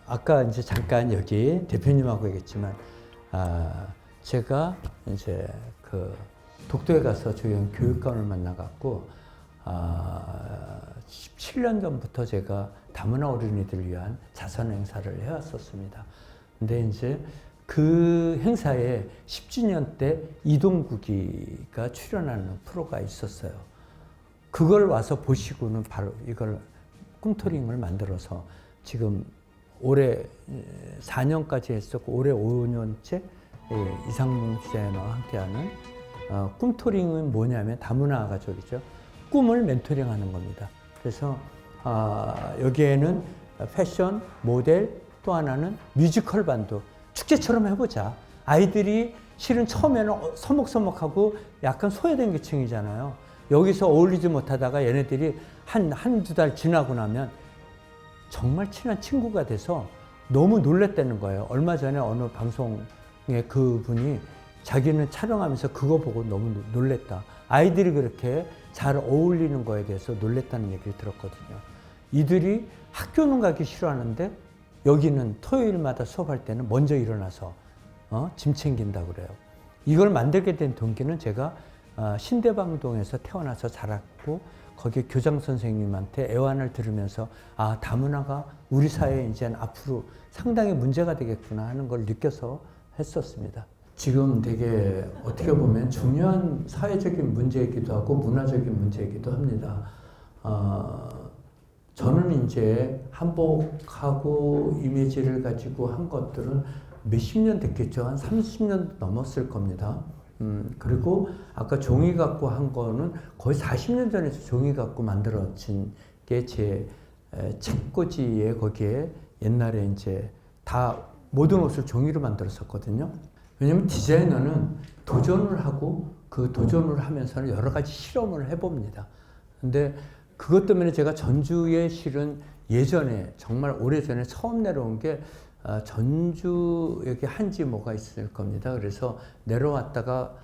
아까 이제 잠깐 여기 대표님하고 얘기했지만 제가 이제 그 독도에 가서 저희 교육감을 만나갖고 17년 전부터 제가 다문화 어린이들을 위한 자선 행사를 해왔었습니다. 근데 이제 그 행사에 10주년 때 이동국이가 출연하는 프로가 있었어요. 그걸 와서 보시고는 바로 이걸 꿈토링을 만들어서 지금 올해 4년까지 했었고 올해 5년째 이상문 디자이너와 함께하는 꿈토링은 뭐냐면 다문화 가족이죠. 꿈을 멘토링하는 겁니다. 그래서 여기에는 패션, 모델, 또 하나는 뮤지컬 반도 축제처럼 해보자. 아이들이 실은 처음에는 서먹서먹하고 약간 소외된 계층이잖아요. 여기서 어울리지 못하다가 얘네들이 한두 달 지나고 나면 정말 친한 친구가 돼서 너무 놀랬다는 거예요. 얼마 전에 어느 방송에 그분이 자기는 촬영하면서 그거 보고 너무 놀랬다. 아이들이 그렇게 잘 어울리는 거에 대해서 놀랬다는 얘기를 들었거든요. 이들이 학교는 가기 싫어하는데 여기는 토요일마다 수업할 때는 먼저 일어나서 짐 챙긴다고 그래요. 이걸 만들게 된 동기는 제가 신대방동에서 태어나서 자랐고 거기 교장 선생님한테 애환을 들으면서 다문화가 우리 사회에 이제 앞으로 상당히 문제가 되겠구나 하는 걸 느껴서 했었습니다. 지금 되게 어떻게 보면 중요한 사회적인 문제이기도 하고 문화적인 문제이기도 합니다. 저는 이제 한복하고 이미지를 가지고 한 것들은 몇십 년 됐겠죠. 한 30년 넘었을 겁니다. 그리고 아까 종이 갖고 한 거는 거의 40년 전에 종이 갖고 만들어진 게 제 책꽂이에 거기에 옛날에 이제 다 모든 옷을 종이로 만들었었거든요. 왜냐면 디자이너는 도전을 하고 그 도전을 하면서는 여러 가지 실험을 해봅니다. 근데 그것 때문에 제가 전주에 실은 예전에 정말 오래전에 처음 내려온 게 전주 여기 한지 뭐가 있을 겁니다. 그래서 내려왔다가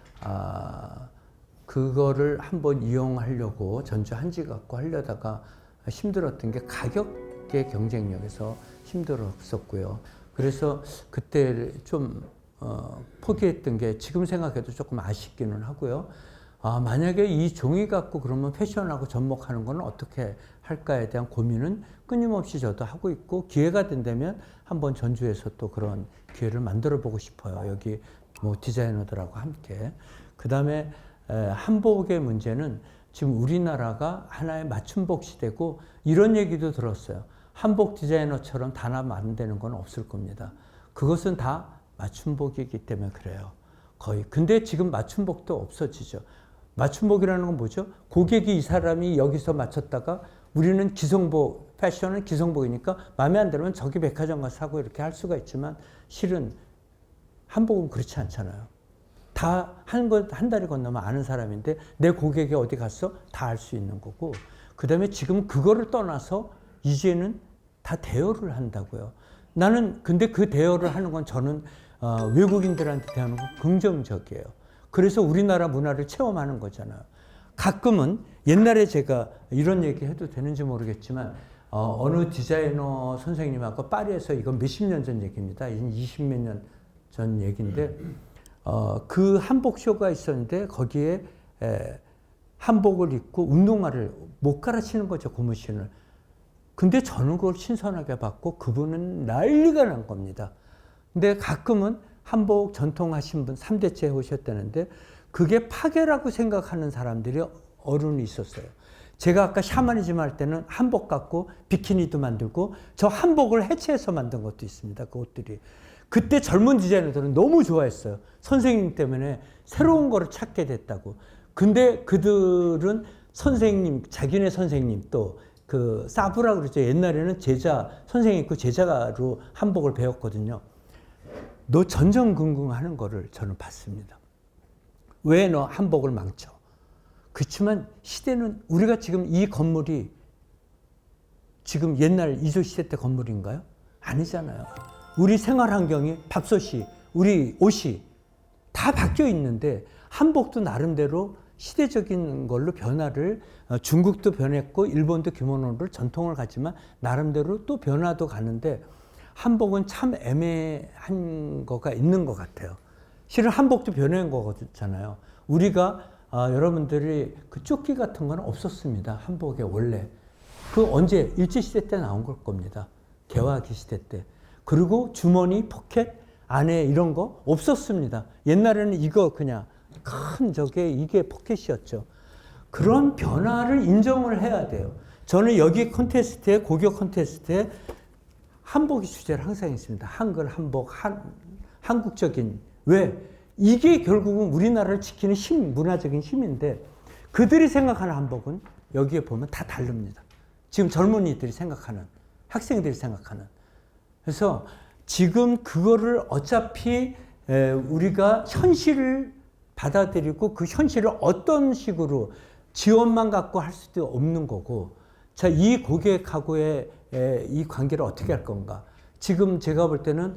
그거를 한번 이용하려고 전주 한지 갖고 하려다가 힘들었던 게 가격의 경쟁력에서 힘들었었고요. 그래서 그때 좀 포기했던 게 지금 생각해도 조금 아쉽기는 하고요. 만약에 이 종이 갖고 그러면 패션하고 접목하는 건 어떻게 할까에 대한 고민은 끊임없이 저도 하고 있고 기회가 된다면 한번 전주에서 또 그런 기회를 만들어 보고 싶어요. 여기 뭐 디자이너들하고 함께. 그 다음에 한복의 문제는 지금 우리나라가 하나의 맞춤복 시대고 이런 얘기도 들었어요. 한복 디자이너처럼 단합 만드는 건 없을 겁니다. 그것은 다 맞춤복이기 때문에 그래요. 거의. 근데 지금 맞춤복도 없어지죠. 맞춤복이라는 건 뭐죠? 고객이 이 사람이 여기서 맞췄다가 우리는 기성복, 패션은 기성복이니까 마음에 안 들면 저기 백화점 가서 사고 이렇게 할 수가 있지만 실은 한복은 그렇지 않잖아요. 다 한 달이 건너면 아는 사람인데 내 고객이 어디 갔어? 다 알 수 있는 거고 그 다음에 지금 그거를 떠나서 이제는 다 대여를 한다고요. 나는 근데 그 대여를 하는 건 저는 외국인들한테 대하는 건 긍정적이에요. 그래서 우리나라 문화를 체험하는 거잖아요. 가끔은 옛날에 제가 이런 얘기 해도 되는지 모르겠지만 어느 디자이너 선생님하고 파리에서 이건 몇십 년 전 얘기입니다. 20몇 년 전 얘기인데 그 한복 쇼가 있었는데 거기에 한복을 입고 운동화를 못 갈아치는 거죠. 고무신을. 근데 저는 그걸 신선하게 봤고 그분은 난리가 난 겁니다. 근데 가끔은 한복 전통하신 분 3대째 오셨다는데 그게 파괴라고 생각하는 사람들이 어른이 있었어요. 제가 아까 샤머니즘 할 때는 한복 갖고 비키니도 만들고 저 한복을 해체해서 만든 것도 있습니다. 그 옷들이. 그때 젊은 디자이너들은 너무 좋아했어요. 선생님 때문에 새로운 거를 찾게 됐다고. 근데 그들은 선생님, 자기네 선생님 또 그 사부라 그러죠. 옛날에는 제자, 선생님 있고 제자로 한복을 배웠거든요. 너 전전긍긍하는 거를 저는 봤습니다. 왜 너 한복을 망쳐? 그렇지만 시대는 우리가 지금 이 건물이 지금 옛날 이조시대 때 건물인가요? 아니잖아요. 우리 생활 환경이 밥솥이 우리 옷이 다 바뀌어 있는데 한복도 나름대로 시대적인 걸로 변화를 중국도 변했고 일본도 기모노를 전통을 갖지만 나름대로 또 변화도 가는데 한복은 참 애매한 거가 있는 것 같아요. 실은 한복도 변해온 거잖아요. 우리가 여러분들이 그 조끼 같은 건 없었습니다. 한복에 원래. 그 언제 일제시대 때 나온 걸 겁니다. 개화기 시대 때. 그리고 주머니, 포켓, 안에 이런 거 없었습니다. 옛날에는 이거 그냥 큰 저게 이게 포켓이었죠. 그런 변화를 인정을 해야 돼요. 저는 여기 콘테스트에 고교 콘테스트에 한복이 주제를 항상 있습니다. 한글, 한복, 한국적인. 왜? 이게 결국은 우리나라를 지키는 힘, 문화적인 힘인데 그들이 생각하는 한복은 여기에 보면 다 다릅니다. 지금 젊은이들이 생각하는, 학생들이 생각하는. 그래서 지금 그거를 어차피 우리가 현실을 받아들이고 그 현실을 어떤 식으로 지원만 갖고 할 수도 없는 거고 자, 이 고객하고의 이 관계를 어떻게 할 건가. 지금 제가 볼 때는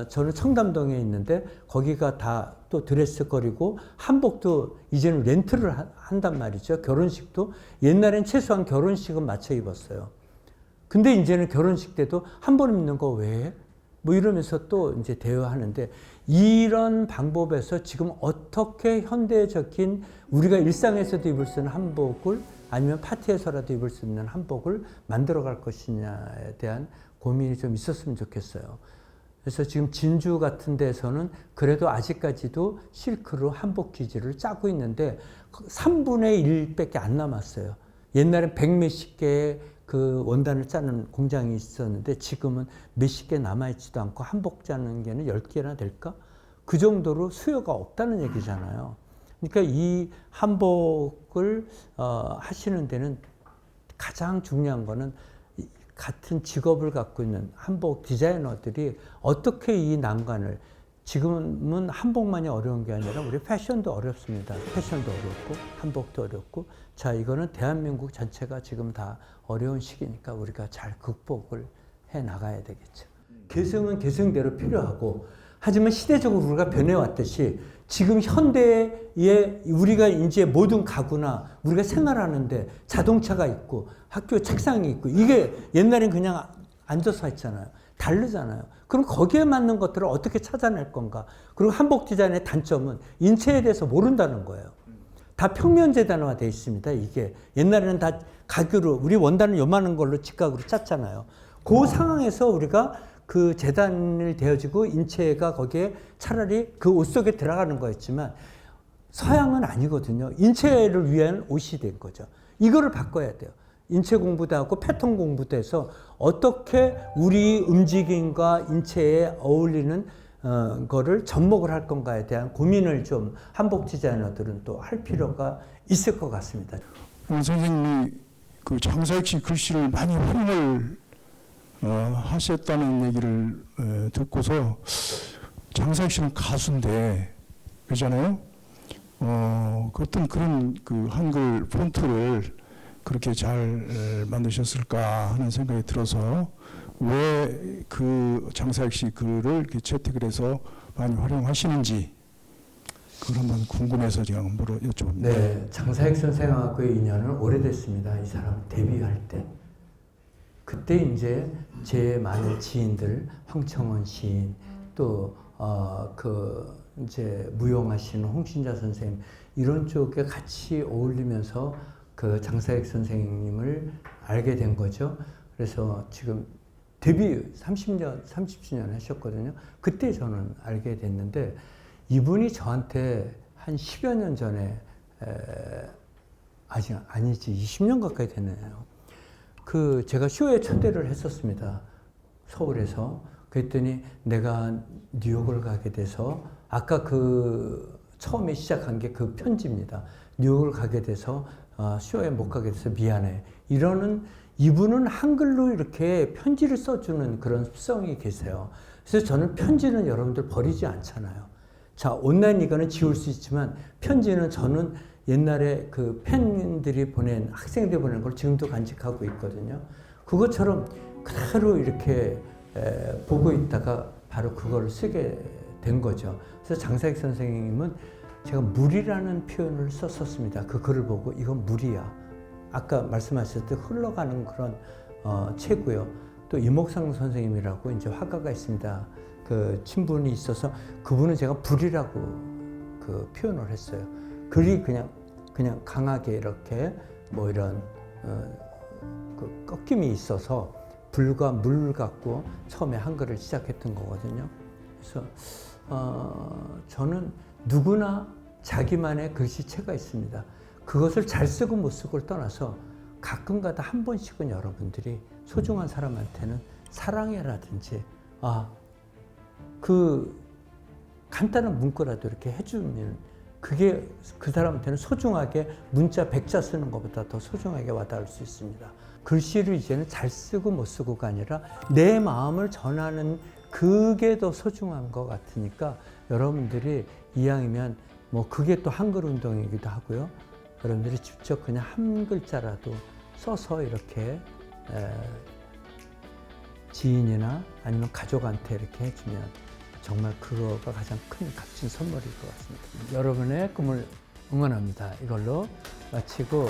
저는 청담동에 있는데 거기가 다 또 드레스거리고 한복도 이제는 렌트를 한단 말이죠. 결혼식도 옛날엔 최소한 결혼식은 맞춰 입었어요. 근데 이제는 결혼식 때도 한 번 입는 거 왜? 뭐 이러면서 또 이제 대여하는데 이런 방법에서 지금 어떻게 현대적인 우리가 일상에서도 입을 수 있는 한복을 아니면 파티에서라도 입을 수 있는 한복을 만들어 갈 것이냐에 대한 고민이 좀 있었으면 좋겠어요. 그래서 지금 진주 같은 데서는 그래도 아직까지도 실크로 한복 기지를 짜고 있는데 3분의 1밖에 안 남았어요. 옛날엔 100몇십 개의 그 원단을 짜는 공장이 있었는데 지금은 몇십 개 남아있지도 않고 한복 짜는 게는 10개나 될까? 그 정도로 수요가 없다는 얘기잖아요. 그러니까 이 한복을 하시는 데는 가장 중요한 거는 같은 직업을 갖고 있는 한복 디자이너들이 어떻게 이 난관을 지금은 한복만이 어려운 게 아니라 우리 패션도 어렵습니다. 패션도 어렵고 한복도 어렵고 자 이거는 대한민국 전체가 지금 다 어려운 시기니까 우리가 잘 극복을 해 나가야 되겠죠. 개성은 개성대로 필요하고 하지만 시대적으로 우리가 변해왔듯이 지금 현대에 우리가 이제 모든 가구나 우리가 생활하는데 자동차가 있고 학교 책상이 있고 이게 옛날엔 그냥 앉아서 했잖아요. 다르잖아요. 그럼 거기에 맞는 것들을 어떻게 찾아낼 건가? 그리고 한복 디자인의 단점은 인체에 대해서 모른다는 거예요. 다 평면 재단화되어 있습니다. 이게 옛날에는 다 가구로 우리 원단을 요만한 걸로 직각으로 짰잖아요. 그 상황에서 우리가 그 재단을 되어지고 인체가 거기에 차라리 그 옷 속에 들어가는 거였지만 서양은 아니거든요. 인체를 위한 옷이 된 거죠. 이거를 바꿔야 돼요. 인체 공부도 하고 패턴 공부도 해서 어떻게 우리 움직임과 인체에 어울리는 거를 접목을 할 건가에 대한 고민을 좀 한복 디자이너들은 또 할 필요가 있을 것 같습니다. 오늘 선생님이 그 장사익 씨 글씨를 많이 활용을 하셨다는 얘기를 듣고서 장사익 씨는 가수인데 그렇잖아요. 어떤 그런 그 한글 폰트를 그렇게 잘 만드셨을까 하는 생각이 들어서 왜 그 장사익 씨 글을 이렇게 채택을 해서 많이 활용하시는지 그걸 한번 궁금해서 제가 여쭤봅니다. 네, 장사익 선생하고의 인연은 오래됐습니다. 이 사람 데뷔할 때. 그때 이제 제 많은 지인들, 황청원 시인, 또 이제 무용하시는 홍신자 선생님 이런 쪽에 같이 어울리면서 그 장사익 선생님을 알게 된 거죠. 그래서 지금 데뷔 30주년 하셨거든요. 그때 저는 알게 됐는데 이분이 저한테 한 10여 년 전에 아니지 20년 가까이 됐네요. 그 제가 쇼에 초대를 했었습니다. 서울에서. 그랬더니 내가 뉴욕을 가게 돼서 아까 그 처음에 시작한 게 그 편지입니다. 뉴욕을 가게 돼서 쇼에 못 가게 돼서 미안해. 이분은 한글로 이렇게 편지를 써주는 그런 습성이 계세요. 그래서 저는 편지는 여러분들 버리지 않잖아요. 자, 온라인 이거는 지울 수 있지만 편지는 저는 옛날에 그 팬들이 보낸, 학생들이 보낸 걸 지금도 간직하고 있거든요. 그것처럼 그대로 이렇게 보고 있다가 바로 그걸 쓰게 된 거죠. 그래서 장사익 선생님은 제가 물이라는 표현을 썼었습니다. 그 글을 보고 이건 물이야. 아까 말씀하셨듯 흘러가는 그런 체고요. 또 이목상 선생님이라고 이제 화가가 있습니다. 그 친분이 있어서 그분은 제가 불이라고 그 표현을 했어요. 글이 그냥 강하게 이렇게 뭐 이런 그 꺾임이 있어서 불과 물 갖고 처음에 한글을 시작했던 거거든요. 그래서 저는 누구나 자기만의 글씨체가 있습니다. 그것을 잘 쓰고 못 쓰고를 떠나서 가끔가다 한 번씩은 여러분들이 소중한 사람한테는 사랑해라든지 그 간단한 문구라도 이렇게 해주면 그게 그 사람한테는 소중하게 문자 100자 쓰는 것보다 더 소중하게 와닿을 수 있습니다. 글씨를 이제는 잘 쓰고 못 쓰고가 아니라 내 마음을 전하는 그게 더 소중한 것 같으니까 여러분들이 이왕이면 뭐 그게 또 한글 운동이기도 하고요. 여러분들이 직접 그냥 한 글자라도 써서 이렇게 지인이나 아니면 가족한테 이렇게 해주면 정말 그거가 가장 큰 값진 선물일 것 같습니다. 여러분의 꿈을 응원합니다. 이걸로 마치고